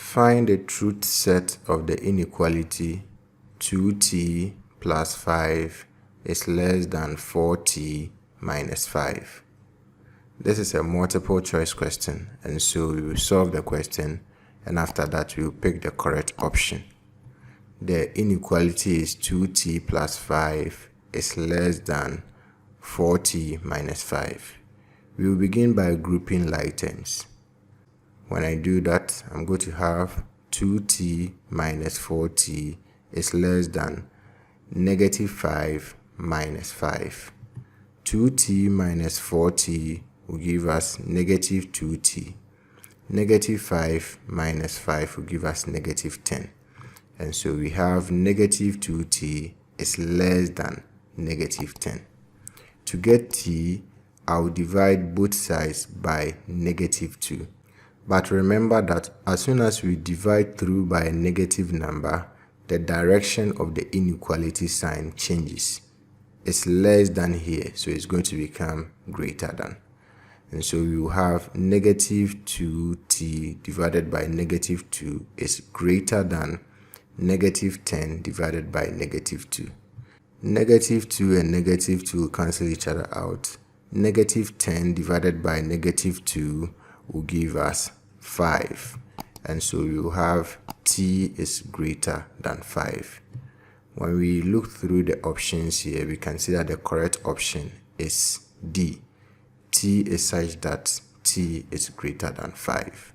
Find the truth set of the inequality 2t plus 5 is less than 4t minus 5. This is a multiple choice question, and so we will solve the question, and after that we will pick the correct option. The inequality is 2t plus 5 is less than 4t minus 5. We will begin by grouping like terms. When I do that, I'm going to have 2t minus 4t is less than negative 5 minus 5. 2t minus 4t will give us negative 2t. Negative 5 minus 5 will give us negative 10. And so we have negative 2t is less than negative 10. To get t, I'll divide both sides by negative 2. But remember that as soon as we divide through by a negative number, the direction of the inequality sign changes. It's less than here, so it's going to become greater than. And so we will have negative 2t divided by negative 2 is greater than negative 10 divided by negative 2. Negative 2 and negative 2 will cancel each other out. Negative 10 divided by negative 2 will give us 5. And so we will have t is greater than 5. When we look through the options here, we can see that the correct option is D. T is such that t is greater than 5.